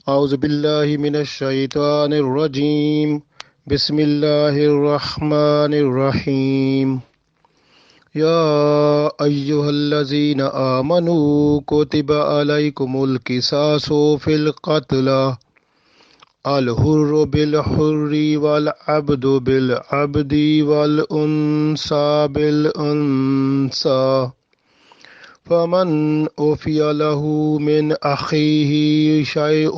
أعوذ بالله من الشيطان الرجيم. بسم الله الرحمن الرحيم. يا أيها الذين آمنوا كتب عليكم القصاص في القتلى الحر بالحر والعبد بالعبد والأنثى بالأنثى فمن أوفي له من أخيه شيء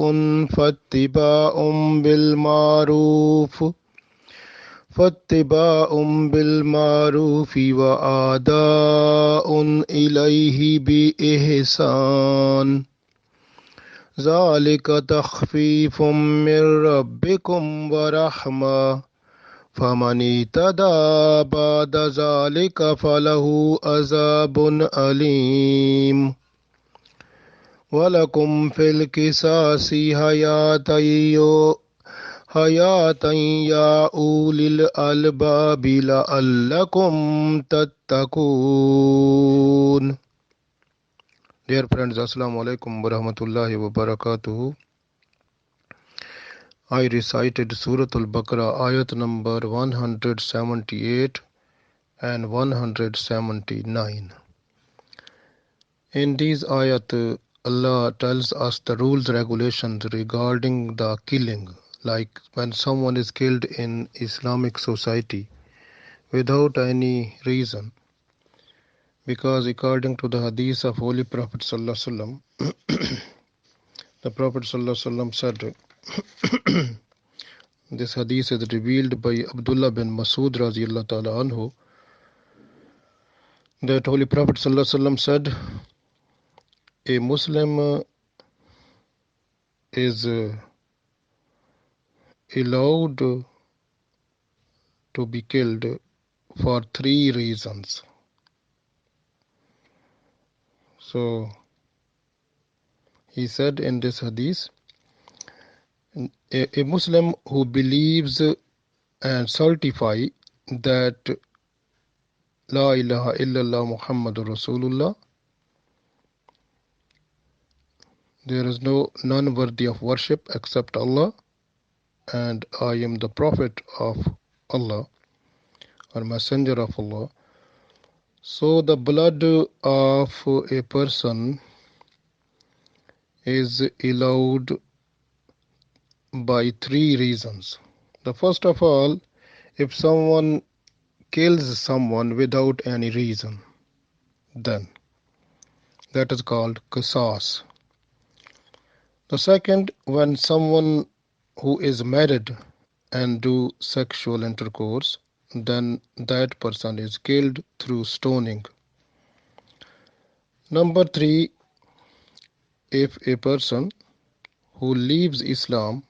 فاتباع بالمعروف وأداء إليه بإحسان ذلك تخفيف من ربكم ورحمة فمن اعتدى بعد ذلك فله عذاب أليم ولكم في القصاص حياة يا أولي الألباب لعلكم تتقون. Dear friends, Assalamu alaikum wa rahmatullahi wa barakatuh. I recited Surah Baqarah Ayat number 178 and 179. In these ayat, Allah tells us the rules, regulations regarding the killing, like when someone is killed in Islamic society without any reason. Because according to the hadith of Holy Prophet ﷺ, the Prophet ﷺ said, this hadith is revealed by Abdullah bin Masud radiallahu ta'ala anhu, that Holy Prophet ﷺ said, a Muslim is allowed to be killed for 3 reasons. So he said in this hadith, a Muslim who believes and certify that La ilaha illallah Muhammadur Rasulullah, there is none worthy of worship except Allah, and I am the Prophet of Allah or Messenger of Allah. So the blood of a person is allowed by 3 reasons. The first of all, if someone kills someone without any reason, then that is called qisas. The second, when someone who is married and do sexual intercourse, then that person is killed through stoning. Number 3, if a person who leaves Islam,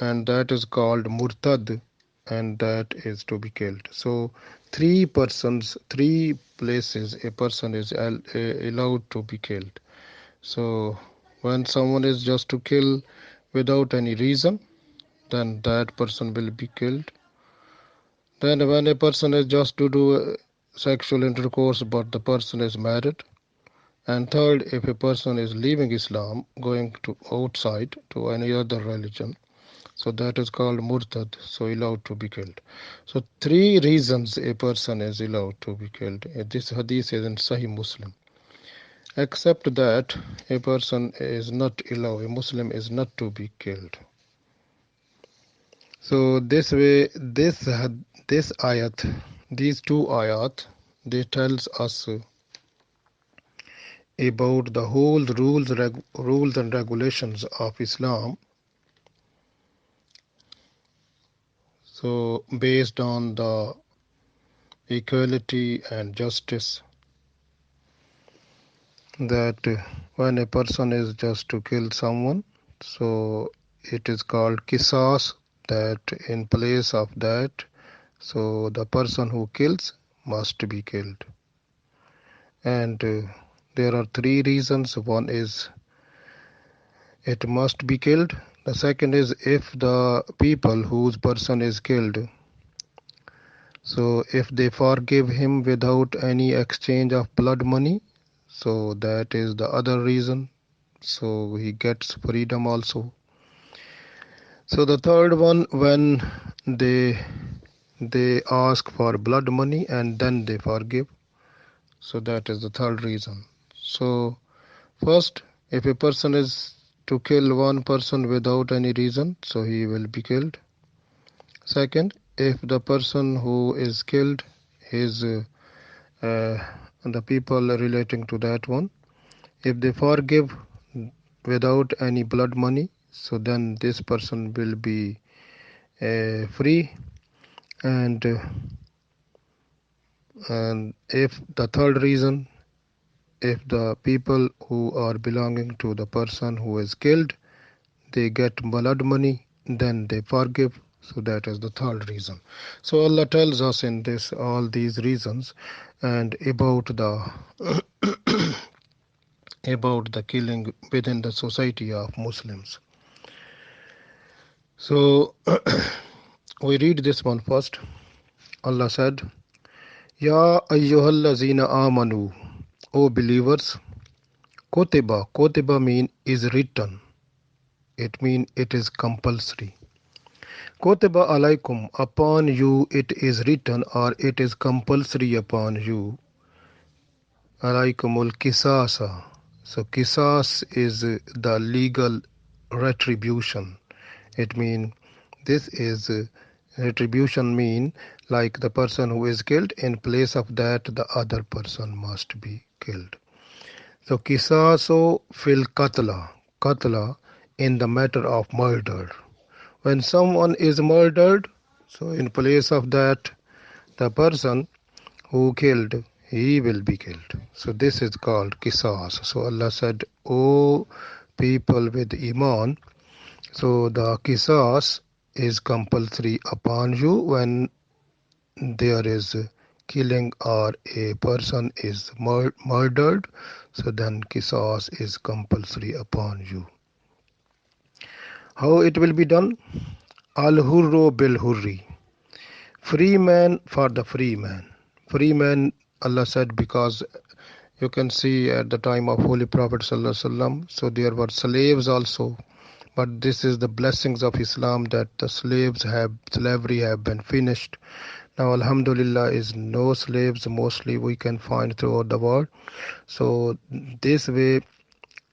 and that is called murtad, and that is to be killed. So 3 places a person is allowed to be killed. So when someone is just to kill without any reason, then that person will be killed. Then when a person is just to do sexual intercourse but the person is married. And third, if a person is leaving Islam, going to outside to any other religion, so that is called murtad, so allowed to be killed. So 3 reasons a person is allowed to be killed. This hadith is in Sahih Muslim. Except that, a person is not allowed, a Muslim is not to be killed. So this way, this ayat, these 2 ayat, they tells us about the whole rules and regulations of Islam. So based on the equality and justice, that when a person is just to kill someone, so it is called qisas, that in place of that, so the person who kills must be killed. And there are 3 reasons. One is it must be killed. The second is if the people whose person is killed, so if they forgive him without any exchange of blood money, so that is the other reason, so he gets freedom also. So the third one, when they ask for blood money and then they forgive, so that is the third reason. So first, if a person is to kill one person without any reason, so he will be killed. Second, if the person who is killed is uh, the people relating to that one, if they forgive without any blood money, so then this person will be free. And if the third reason, if the people who are belonging to the person who is killed, they get blood money, then they forgive. So that is the third reason. So Allah tells us in this all these reasons and about the about the killing within the society of Muslims. So we read this one first. Allah said, Ya ayyuhallazina amanu, O believers, Kotiba mean is written. It mean it is compulsory. Kotiba alaikum, upon you it is written or it is compulsory upon you. Alaikumul kisasa. So kisas is the legal retribution. It mean this is retribution mean like the person who is killed, in place of that the other person must be killed. So kisaso fil katla in the matter of murder. When someone is murdered, so in place of that the person who killed, he will be killed. So this is called qisas. So Allah said, O people with iman, so the qisas is compulsory upon you when there is killing or a person is murdered, so then qisas is compulsory upon you. How it will be done? Al hurru bil hurri. Free man for the free man. Free man, Allah said, because you can see at the time of Holy Prophet Sallallahu Alaihi Wasallam, so there were slaves also. But this is the blessings of Islam that the slavery have been finished. Now Alhamdulillah is no slaves mostly we can find throughout the world. So this way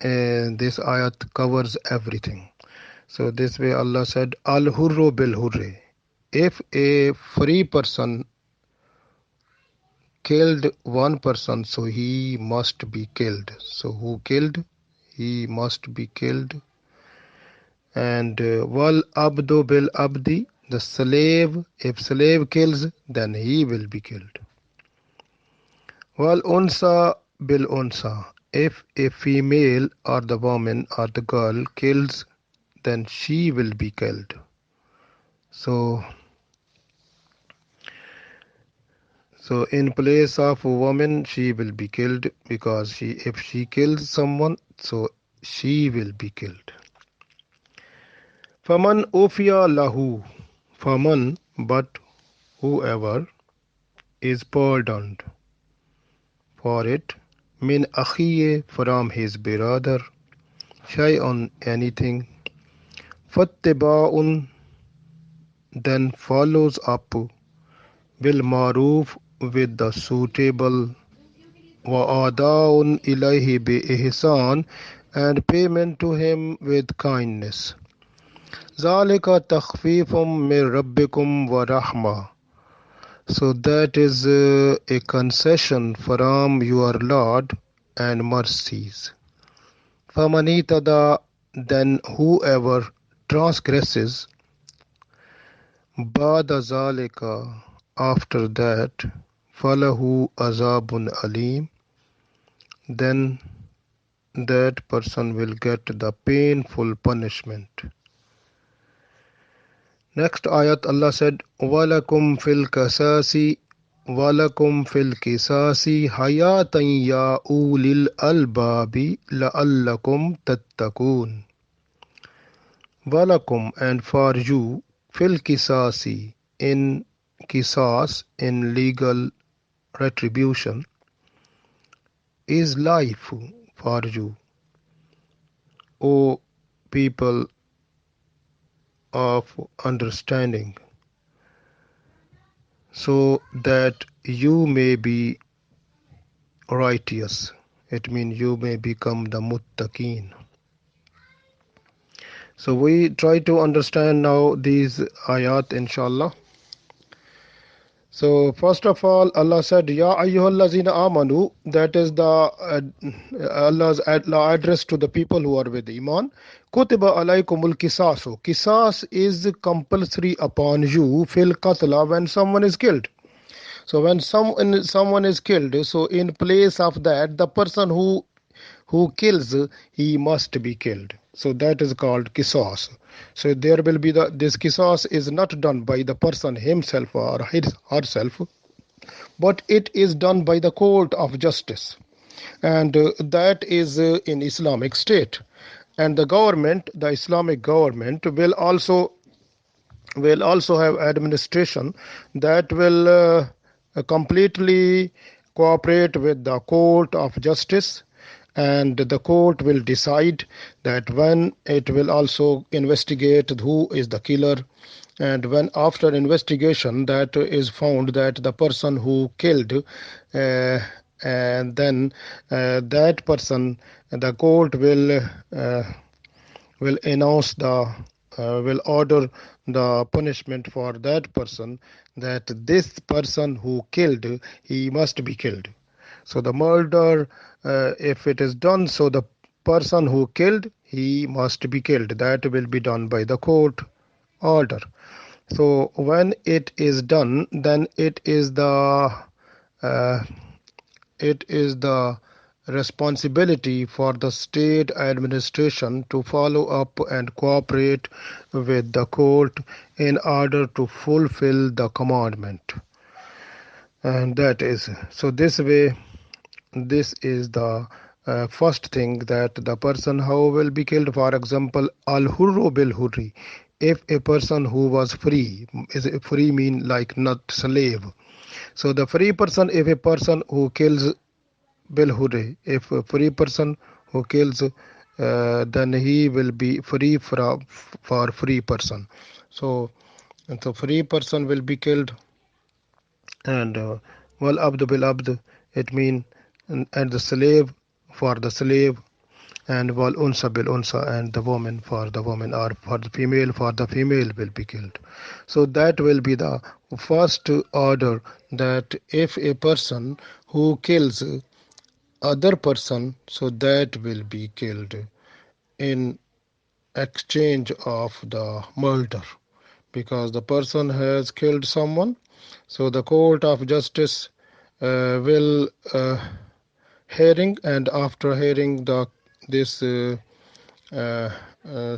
this ayat covers everything. So this way Allah said, Al hurru bil hurri. If a free person killed one person, so he must be killed. So who killed? He must be killed. And wal abdu bil abdi, the slave, if slave kills, then he will be killed. Wal unsa bil unsa, if a female or the woman or the girl kills, then she will be killed. So in place of a woman, she will be killed because if she kills someone, so she will be killed. Faman ufiya lahu, faman, but whoever is pardoned for it, min akhiye, from his brother, shay'un, anything, fattiba'un, then follows up, bil maruf, with the suitable, wa adaun ilayhi bi ihsan, and payment to him with kindness. Zalika takhfifum min rabbikum wa rahmah. So that is a concession from your Lord and mercies. Famanitada, then whoever transgresses, ba'da zalika, after that, falahu azabun alim, then that person will get the painful punishment. Next ayat Allah said, Walakum fil kasasi Walakum fil kisasi hayatan ya ulil albabi la'allakum tattakun. Walakum, and for you, fil kisasi, in kisas, in legal retribution, is life for you. O people of understanding, so that you may be righteous. It means you may become the muttaqeen. So we try to understand now these ayat, inshallah. So first of all, Allah said, "Ya ayyuhallazina amanu." That is the Allah's address to the people who are with Iman. Kutiba alaykumul kisasu. Kisas is compulsory upon you. Fil qatla, when someone is killed. So when someone is killed, so in place of that, the person who kills, he must be killed. So that is called qisas. So there will be this qisas is not done by the person himself or herself, but it is done by the court of justice, and that is in Islamic State. And the government, the Islamic government, will also have administration that will completely cooperate with the court of justice, and the court will decide that when it will also investigate who is the killer, and when after investigation that is found that the person who killed, and then that person, the court will announce the will order the punishment for that person, that this person who killed, he must be killed. So the murder, if it is done, so the person who killed, he must be killed. That will be done by the court order. So when it is done, then uh, it is the responsibility for the state administration to follow up and cooperate with the court in order to fulfill the commandment. And that is so this way, this is the first thing, that the person how will be killed. For example, al hurru bil hurri, if a person who was free, is free mean like not slave. So the free person, if a person who kills bil hurri, if a free person who kills, then he will be free for free person. So the free person will be killed. And wal abd bil abd, it mean, and the slave for the slave, and wal unsa bil unsa, and the woman for the woman, or for the female will be killed. So that will be the first order, that if a person who kills other person, so that will be killed in exchange of the murder, because the person has killed someone. So the court of justice will hearing, and after hearing this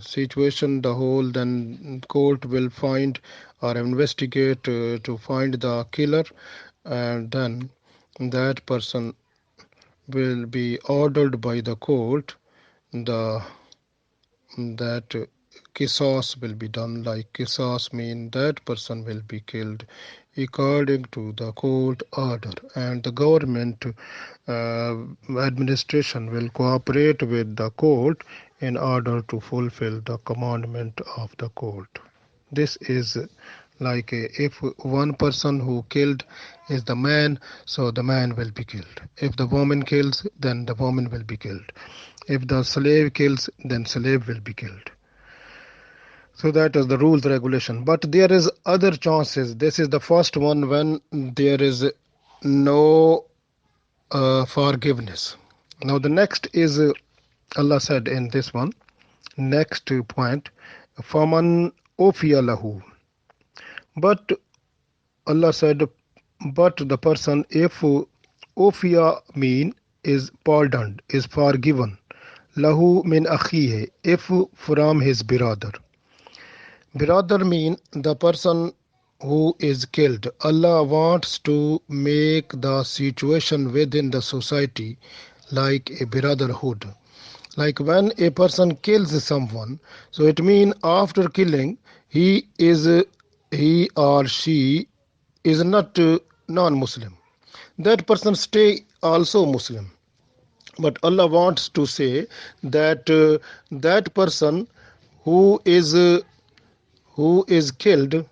situation, the whole, then court will find or investigate to find the killer, and then that person will be ordered by the court, the that qisas will be done. Like qisas mean that person will be killed according to the court order, and the government administration will cooperate with the court in order to fulfill the commandment of the court. This is like if one person who killed is the man, so the man will be killed. If the woman kills, then the woman will be killed. If the slave kills, then slave will be killed. So that is the rules regulation. But there is other chances. This is the first one, when there is no forgiveness. Now the next is Allah said in this one, next point, faman ofiya lahu. But Allah said, but the person, if ofiya mean is pardoned, is forgiven, lahu min akhihi, if from his brother. Brother mean the person who is killed. Allah wants to make the situation within the society like a brotherhood. Like when a person kills someone, so it means after killing, he or she is not non-Muslim. That person stay also Muslim. But Allah wants to say that that person who is uh, who is killed,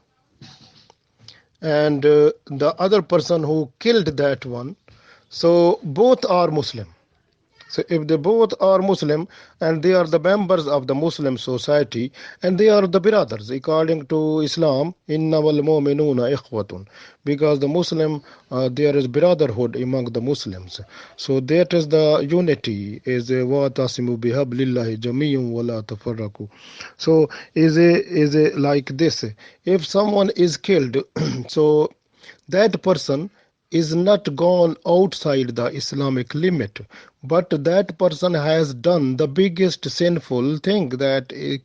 and the other person who killed that one, so both are Muslim. So if they both are Muslim and they are the members of the Muslim society and they are the brothers according to Islam, innamal mu'minuna ikhwatun, because the Muslim, there is brotherhood among the Muslims. So that is the unity, is wa tasimu bihablillahi jamiyun wa la tafarraqu. So is a like this. If someone is killed, so that person is not gone outside the Islamic limit, but that person has done the biggest sinful thing, that he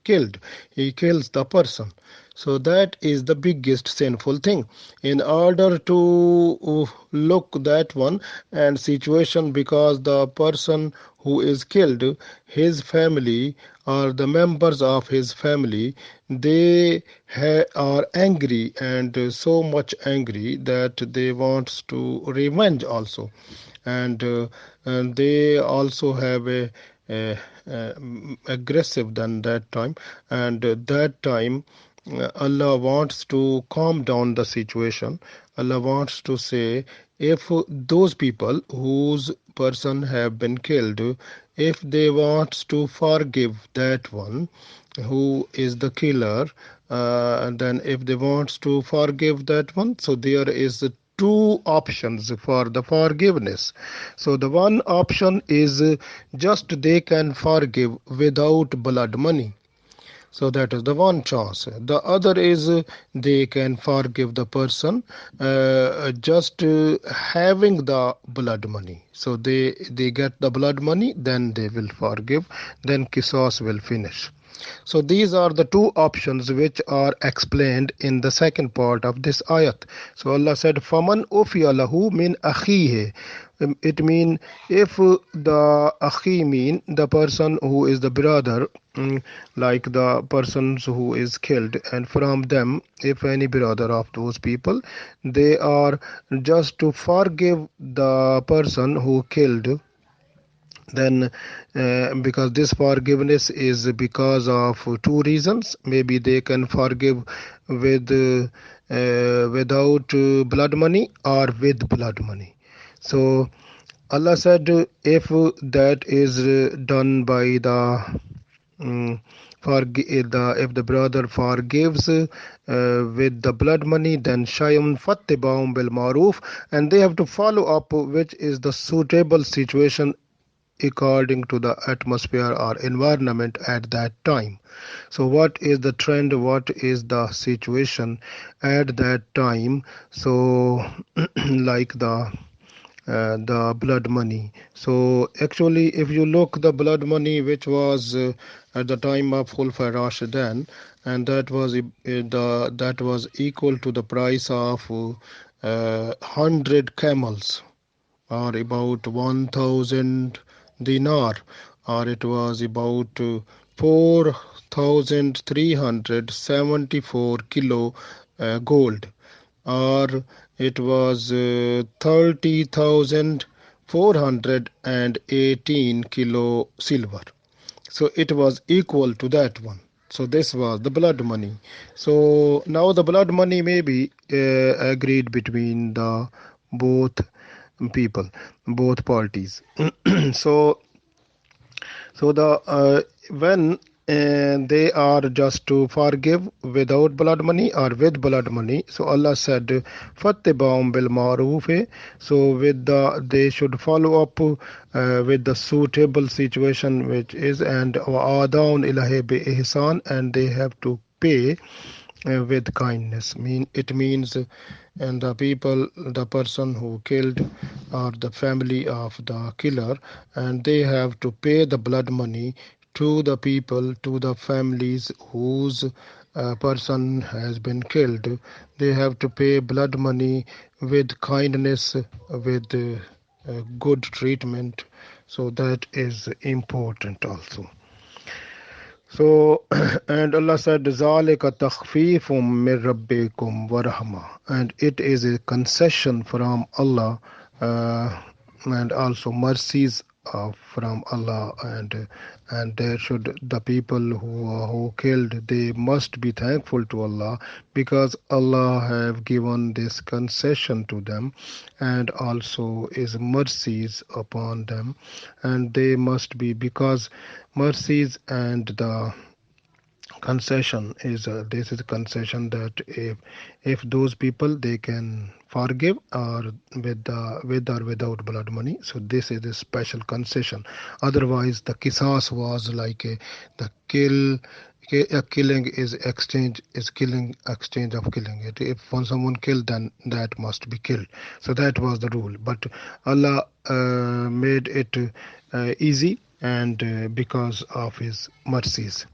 kills the person. So that is the biggest sinful thing. In order to look that one and situation, because the person who is killed, his family or the members of his family, they are angry, and so much angry that they want to revenge also. And they also have a aggressive than that time. And that time, Allah wants to calm down the situation. Allah wants to say, if those people whose person have been killed, if they want to forgive that one who is the killer, and then if they want to forgive that one, so there is two options for the forgiveness. So the one option is just they can forgive without blood money. So that is the one chance. The other is they can forgive the person just having the blood money. So they get the blood money, then they will forgive, then qisas will finish. So these are the two options which are explained in the second part of this ayat. So Allah said, "Faman ufiya lahu min akhihi." It mean, if the akhi mean the person who is the brother, like the persons who is killed, and from them, if any brother of those people, they are just to forgive the person who killed, then because this forgiveness is because of two reasons. Maybe they can forgive with without blood money or with blood money. So Allah said, if that is done by the if the brother forgives with the blood money, then shayun fattibaum bil maruf, and they have to follow up which is the suitable situation according to the atmosphere or environment at that time. So what is the trend, what is the situation at that time? So like the blood money. So actually, if you look the blood money which was at the time of Khulfa Rashidan, and that was equal to the price of 100 camels, or about 1000 dinar, or it was about 4374 kilo gold, or it was 30,418 kilo silver. So it was equal to that one. So this was the blood money. So now the blood money may be agreed between the both people, both parties. so so the when they are just to forgive without blood money or with blood money. So Allah said, "Fattiba'um bil ma'ruf." So with they should follow up with the suitable situation which is, and wa'adaun ilahi bi ihsan, and they have to pay with kindness. It means, and the people, the person who killed, or the family of the killer, and they have to pay the blood money to the people, to the families whose person has been killed. They have to pay blood money with kindness, with good treatment. So that is important also. So, and Allah said, ذَلِكَ تَخْفِيفٌ مِّن رَبِّكُمْ وَرَحْمَةٌ, and it is a concession from Allah, and also mercies from Allah, and there should the people who killed, they must be thankful to Allah, because Allah have given this concession to them, and also His mercies upon them, and they must be, because mercies and the concession is this is a concession that if those people they can forgive, or with or without blood money, so this is a special concession. Otherwise the qisas was like the a killing is killing, exchange of killing it. If someone killed, then that must be killed. So that was the rule, but Allah made it easy, and because of His mercies.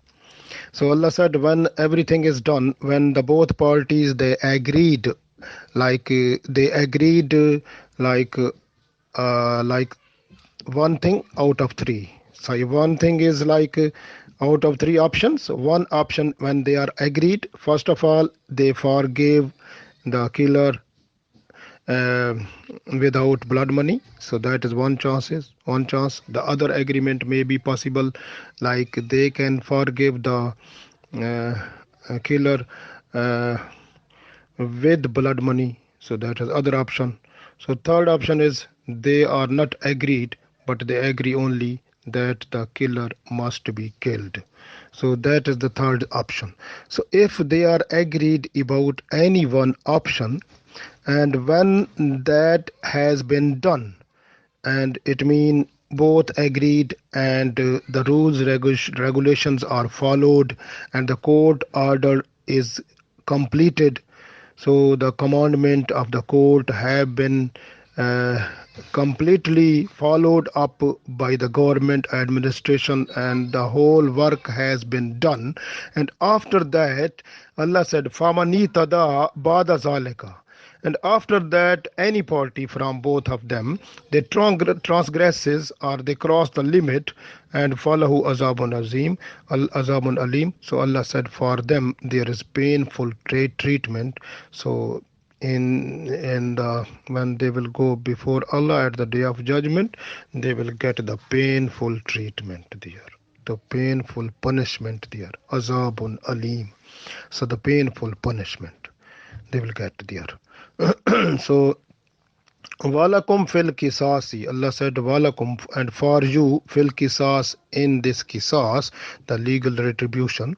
So Allah said, when everything is done, when the both parties they agreed, like one thing out of three. So one thing is like out of three options. One option, when they are agreed, first of all they forgave the killer uh, without blood money. So that is one chance. The other agreement may be possible, like they can forgive the killer uh, with blood money. So that is other option. So third option is they are not agreed, but they agree only that the killer must be killed. So that is the third option. So if they are agreed about any one option, and when that has been done, and it mean both agreed, and the regulations are followed, and the court order is completed, so the commandment of the court have been uh, completely followed up by the government administration, and the whole work has been done. And after that, Allah said, famani tada bada zalika. And after that, any party from both of them, they transgresses, or they cross the limit, and falahu azabun azim, azabun alim. So Allah said, for them there is painful treatment. So in the when they will go before Allah at the day of judgment, they will get the painful treatment there, the painful punishment there, azabun alim. So the painful punishment they will get there. So walakum fil kisasi, Allah said walakum, and for you fil kisas, in this kisas, the legal retribution.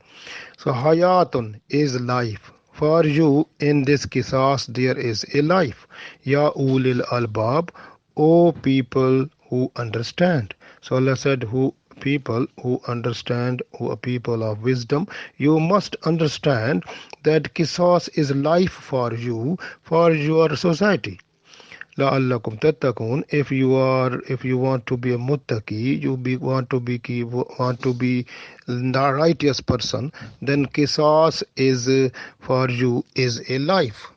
So hayatun is life. For you in this kisas there is a life. Ya ulil albab, O people who understand. So Allah said, who people who understand, who are people of wisdom, you must understand that kisas is life for you, for your society. لعلكم تتقون, if you want to be a muttaqi, want to be the righteous person, then qisas is for you is a life.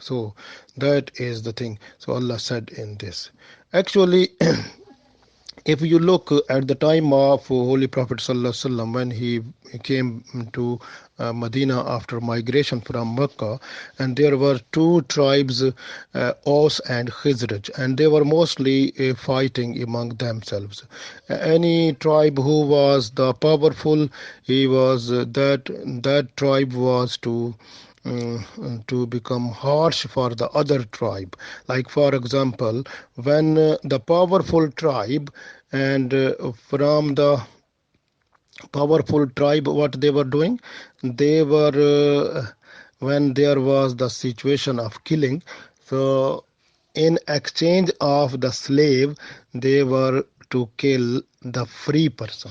So that is the thing. So Allah said in this, actually, if you look at the time of Holy Prophet ﷺ, when he came to Medina after migration from Mecca, and there were two tribes, Aus and Khizraj, and they were mostly fighting among themselves. Any tribe who was the powerful, he was that tribe was to become harsh for the other tribe. Like for example, when the powerful tribe, and from the powerful tribe, what they were doing, they were when there was the situation of killing, so in exchange of the slave, they were to kill the free person.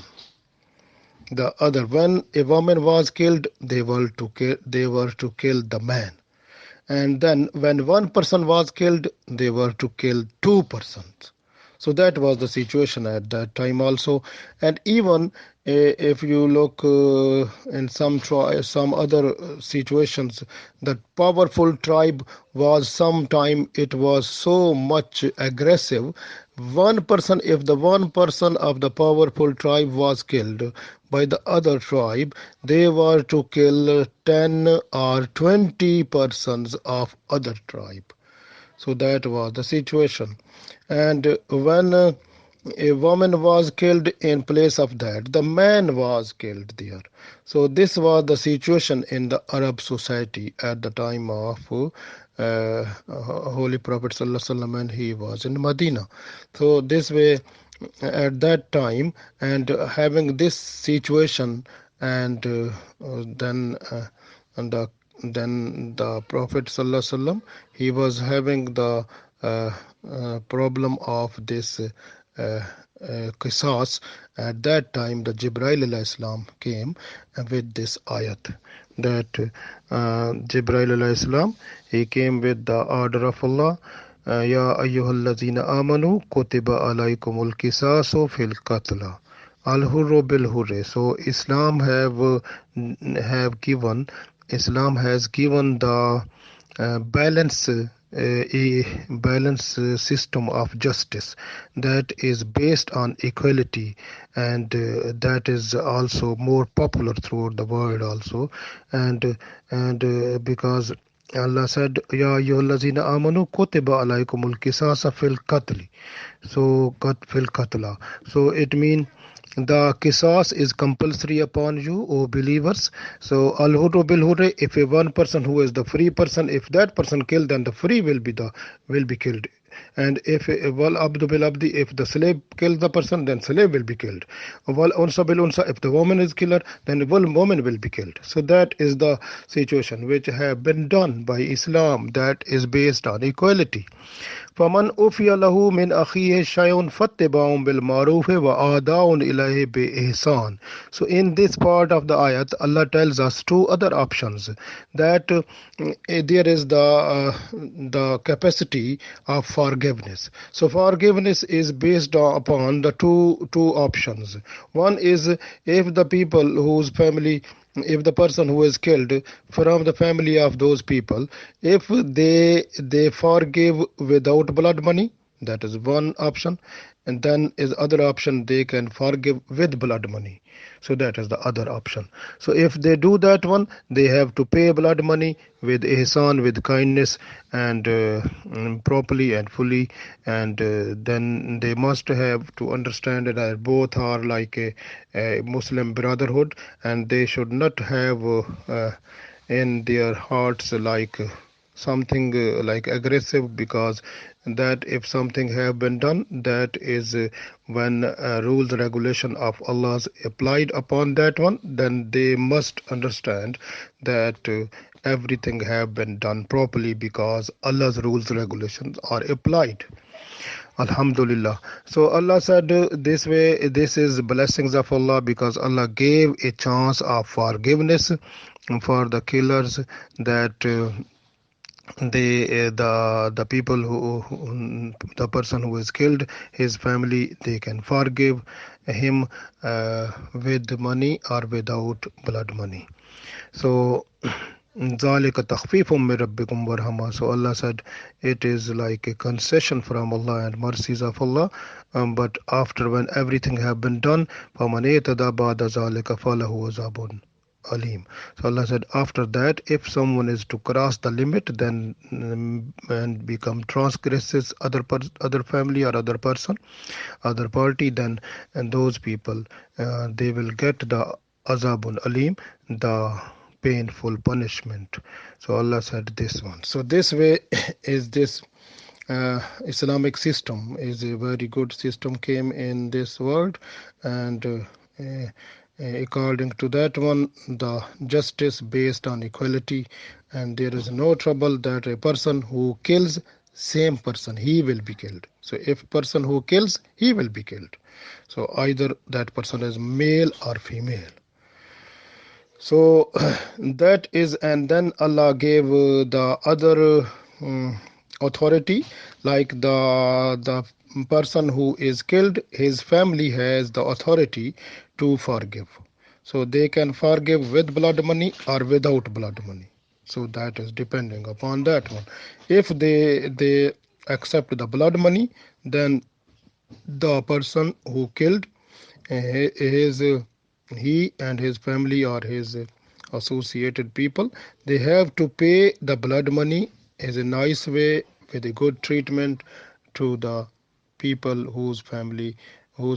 The other, when a woman was killed, they were to kill the man. And then when one person was killed, they were to kill two persons. So that was the situation at that time also. And even if you look in some other situations, that powerful tribe was sometime, it was so much aggressive. One person, if the one person of the powerful tribe was killed by the other tribe, they were to kill 10 or 20 persons of other tribe. So that was the situation. And when a woman was killed in place of that. The man was killed there. So this was the situation in the Arab society at the time of Holy Prophet Sallallahu Alaihi Wasallam, and he was in Medina. So this way, at that time, and having this situation, and and the then the Prophet Sallallahu Alaihi Wasallam, he was having the problem of this qisas. At that time, the Jibril alayhi salam came with this ayat, that Jibril alayhi salam, he came with the order of Allah. Ya ayyuhallazina amanu kutiba alaykumul qisasu fil qatla al hurru bil hurri. So Islam has given the a balance system of justice that is based on equality, and that is also more popular throughout the world also. And because Allah said, Ya ayyuhallazina amanu kutiba alaykumul qisasa fil qatl. So fil qatla. So it means the qisas is compulsory upon you, O believers. So al hurru bil hurri, if a one person who is the free person, if that person killed, then the free will be killed. And if wal abdu bil abdi, if the slave kills the person, then slave will be killed. Wal unsa bil unsa, if the woman is killer, then woman will be killed. So that is the situation which have been done by Islam, that is based on equality. فمن أوفي له من أخيه شيء فاتباع بالمعروف وأداء إليه بإحسان. So in this part of the ayat, Allah tells us two other options, that there is the capacity of forgiveness. So forgiveness is based upon the two options. One is, if the people whose family, if the person who is killed from the family of those people, if they forgive without blood money, that is one option. And then is other option, they can forgive with blood money. So that is the other option. So if they do that one, they have to pay blood money with ihsan, with kindness, and properly and fully. And then they must have to understand that both are like a Muslim brotherhood, and they should not have in their hearts like something like aggressive, because that if something have been done, that is when rules regulation of Allah's applied upon that one, then they must understand that everything have been done properly, because Allah's rules regulations are applied. Alhamdulillah. So Allah said this way, this is blessings of Allah, because Allah gave a chance of forgiveness for the killers, that the people the person who is killed, his family, they can forgive him with money or without blood money. So ذَلِكَ تَخْفِيفٌ مِّن رَبِّكُمْ وَرْحَمَةٌ. So Allah said it is like a concession from Allah and mercies of Allah. But after, when everything have been done, فَمَنْ اعْتَدَى بَعْدَ ذَلِكَ فَلَهُ عَذَابٌ Alim. So Allah said, after that, if someone is to cross the limit, then and become transgresses other family or other person, other party, then and those people they will get the azabun alim, the painful punishment. So Allah said this one. So this way is this Islamic system is a very good system came in this world, and according to that one, the justice based on equality, and there is no trouble that a person who kills same person, he will be killed. So if person who kills, he will be killed. So either that person is male or female. So that is, and then Allah gave the other authority, like the person who is killed, his family has the authority to forgive. So they can forgive with blood money or without blood money. So that is depending upon that one. If they accept the blood money, then the person who killed his he and his family or his associated people, they have to pay the blood money as a nice way with a good treatment to the people whose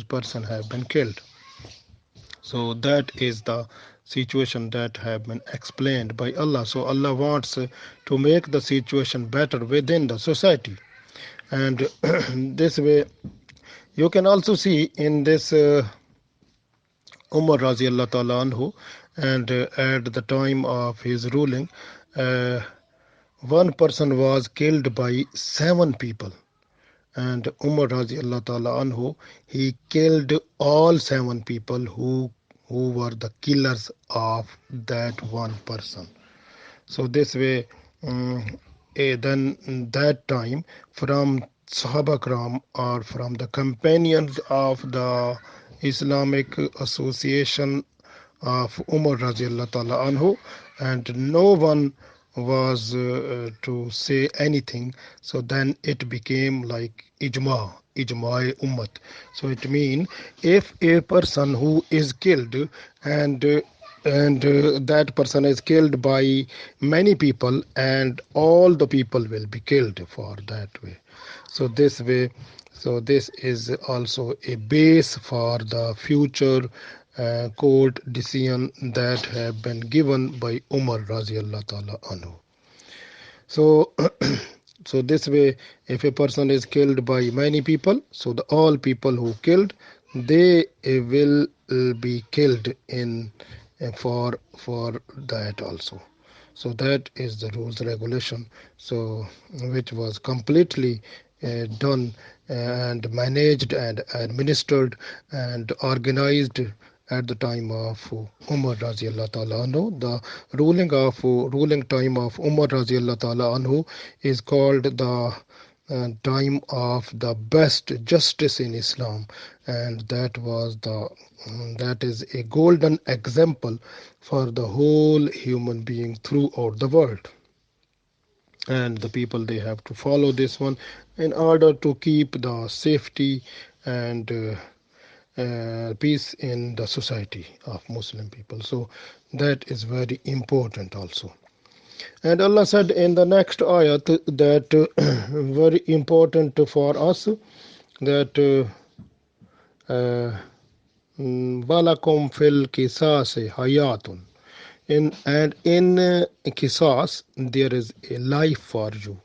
person have been killed. So that is the situation that have been explained by Allah. So Allah wants to make the situation better within the society, and this way you can also see in this Umar radiallahu ta'ala anhu, and at the time of his ruling, uh, one person was killed by seven people, and Umar radiallahu ta'ala anhu, he killed all seven people who were the killers of that one person. So this way, then that time from Sahaba Kram or from the companions of the Islamic Association of Umar radiallahu ta'ala anhu, and no one was to say anything. So then it became like ijma ummat. So it means if a person who is killed, and that person is killed by many people, and all the people will be killed for that way. So this way, so this is also a base for the future court decision that have been given by Umar radiallahu ta'ala anhu. So so this way, if a person is killed by many people, so the all people who killed, they will be killed in for that also. So that is the rules regulation, so which was completely done and managed and administered and organized at the time of Umar radiallahu ta'ala anhu. The ruling time of Umar radiallahu ta'ala anhu is called the time of the best justice in Islam, and that is a golden example for the whole human being throughout the world. And the people, they have to follow this one in order to keep the safety and peace in the society of Muslim people. So that is very important also. And Allah said in the next ayat that very important for us, that walakum fil kisase hayatun, in kisas there is a life for you.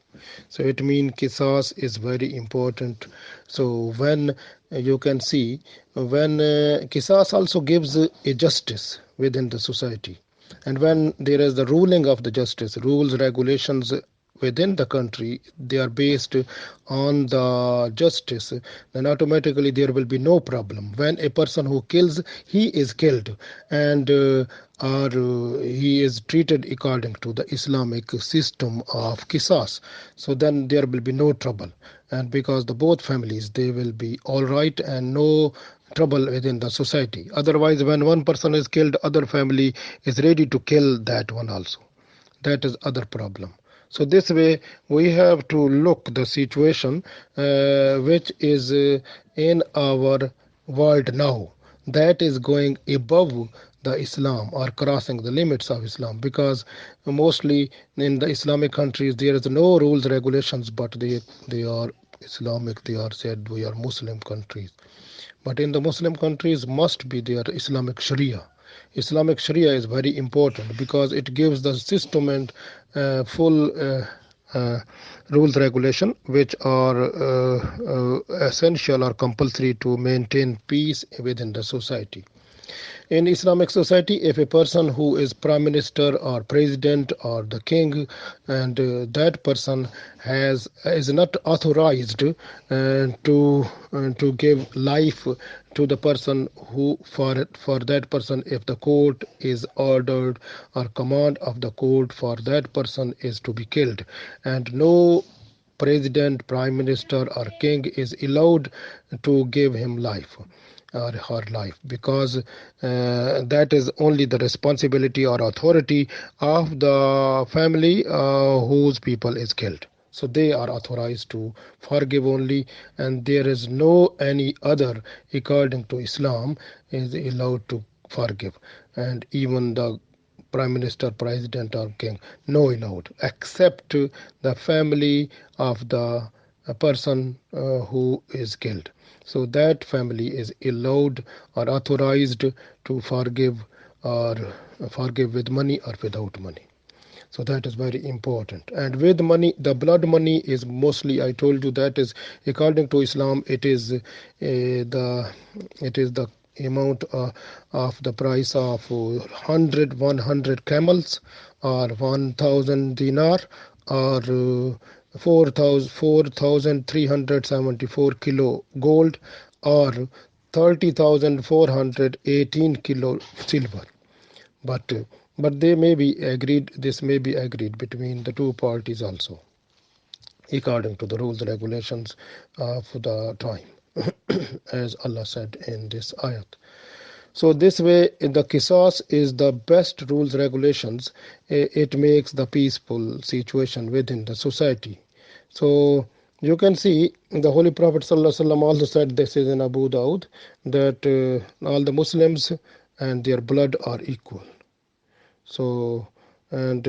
So it means kisas is very important. So when you can see, when kisas also gives a justice within the society, and when there is the ruling of the justice, rules regulations within the country, they are based on the justice, then automatically there will be no problem. When a person who kills, he is killed, and or he is treated according to the Islamic system of qisas, so then there will be no trouble, and because the both families, they will be all right and no trouble within the society. Otherwise, when one person is killed, other family is ready to kill that one also. That is other problem. So this way we have to look the situation which is in our world now, that is going above the Islam or crossing the limits of Islam, because mostly in the Islamic countries there is no rules regulations, but they are Islamic, they are said we are Muslim countries. But in the Muslim countries must be their Islamic Sharia. Islamic Sharia is very important because it gives the system and full rules regulation which are essential or compulsory to maintain peace within the society. In Islamic society, if a person who is prime minister or president or the king, and that person is not authorized to give life to the person who, for that person, if the court is ordered or command of the court for that person is to be killed, and no president, prime minister or king is allowed to give him life or her life, because that is only the responsibility or authority of the family whose people is killed. So they are authorized to forgive only, and there is no any other according to Islam is allowed to forgive, and even the prime minister, president or king, no allowed, except the family of the a person who is killed. So that family is allowed or authorized to forgive or forgive with money or without money. So that is very important. And with money, the blood money is mostly, I told you, that is according to Islam, the amount of the price of 100 camels, or 1000 dinar, or 4,374 kilo gold, or 30,418 kilo silver. But they may be agreed, this may be agreed between the two parties also, according to the rules and regulations of the time, as Allah said in this ayat. So this way, the qisas is the best rules regulations. It makes the peaceful situation within the society. So you can see the Holy Prophet ﷺ also said, this is in Abu Dawud, that all the Muslims and their blood are equal. So, and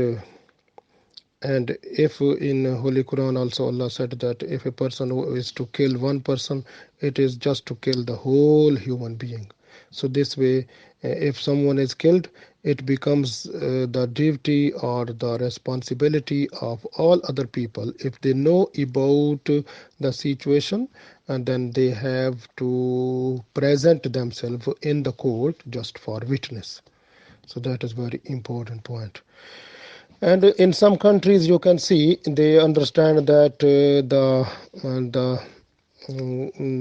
if in Holy Quran also Allah said that if a person is to kill one person, it is just to kill the whole human being. So this way, if someone is killed, it becomes the duty or the responsibility of all other people, if they know about the situation, and then they have to present themselves in the court just for witness. So that is very important point. And in some countries, you can see they understand that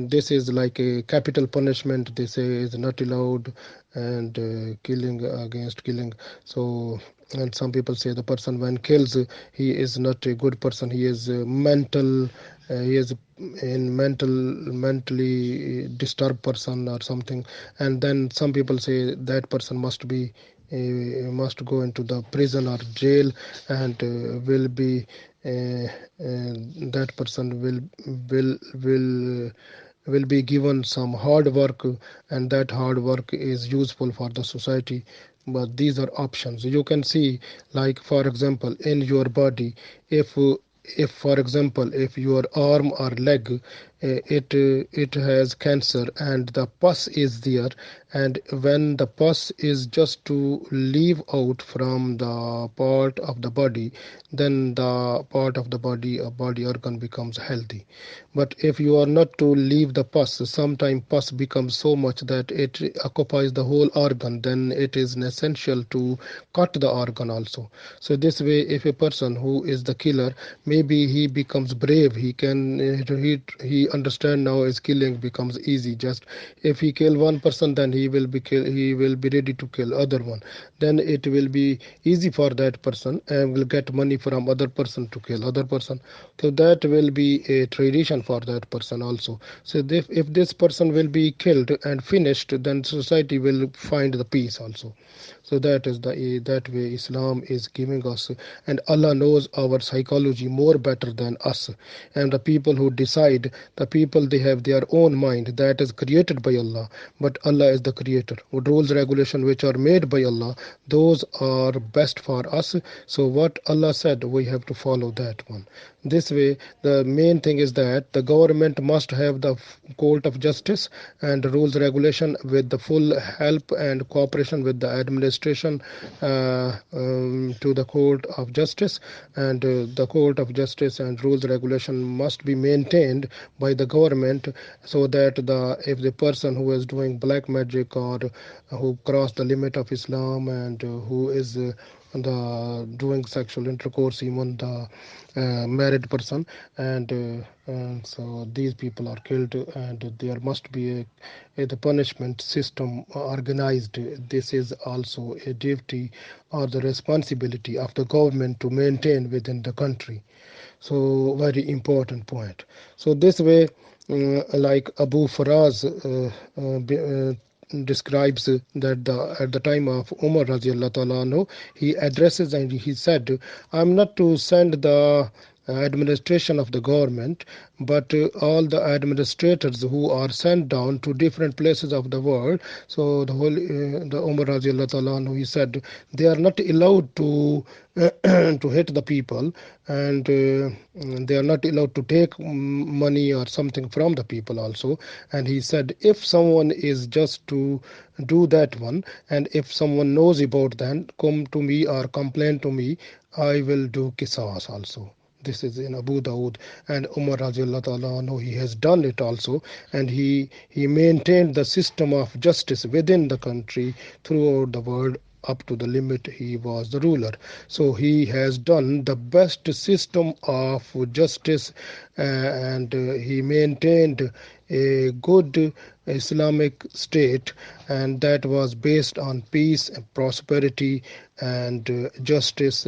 this is like a capital punishment. They say is not allowed, and killing against killing. So, and some people say the person when kills, he is not a good person. He is mental. He is in mentally disturbed person or something. And then some people say that person must go into the prison or jail, and will be that person will be given some hard work, and that hard work is useful for the society. But these are options you can see, like for example in your body, if for example if your arm or leg it has cancer and the pus is there, and when the pus is just to leave out from the part of the body, then the part of the body organ becomes healthy. But if you are not to leave the pus, sometimes pus becomes so much that it occupies the whole organ, then it is essential to cut the organ also. So this way, if a person who is the killer, maybe he becomes brave, he understand now his killing becomes easy. Just if he kill one person, then he will be ready to kill other one. Then it will be easy for that person, and will get money from other person to kill other person. So that will be a tradition for that person also. So if this person will be killed and finished, then society will find the peace also. So that way Islam is giving us, and Allah knows our psychology more better than us. And the people who decide, the people, they have their own mind that is created by Allah, but Allah is the creator. Rules regulation which are made by Allah, those are best for us. So what Allah said, we have to follow that one. This way, the main thing is that the government must have the court of justice and rules regulation with the full help and cooperation with the administration to the court of justice. And the court of justice and rules regulation must be maintained by the government, so that if the person who is doing black magic, or who crossed the limit of Islam, and who is the doing sexual intercourse, even the married person, and so these people are killed, and there must be the punishment system organized. This is also a duty or the responsibility of the government to maintain within the country. So very important point. So this way, like Abu Faraz describes that at the time of Umar radiallahu ta'ala anhu, he addresses and he said, I'm not to send the administration of the government, but all the administrators who are sent down to different places of the world. So the Umar Raziallahu Ta'ala anhu, he said they are not allowed to to hit the people, and they are not allowed to take money or something from the people also. And he said if someone is just to do that one, and if someone knows about that, come to me or complain to me, I will do qisas also. This is in Abu Dawood, and Umar Raziallahu Ta'ala anhu, he has done it also, and he maintained the system of justice within the country throughout the world up to the limit he was the ruler. So he has done the best system of justice, and he maintained a good Islamic state, and that was based on peace and prosperity and justice,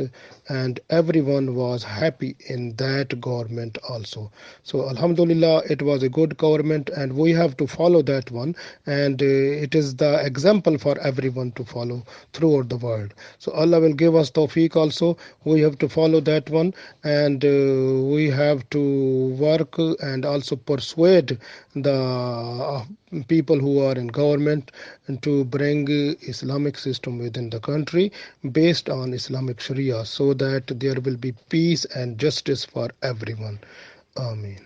and everyone was happy in that government also. So Alhamdulillah, it was a good government, and we have to follow that one, and it is the example for everyone to follow throughout the world. So Allah will give us tawfiq also. We have to follow that one, and we have to work and also persuade the people who are in government and to bring Islamic system within the country based on Islamic Sharia, so that there will be peace and justice for everyone. Amen.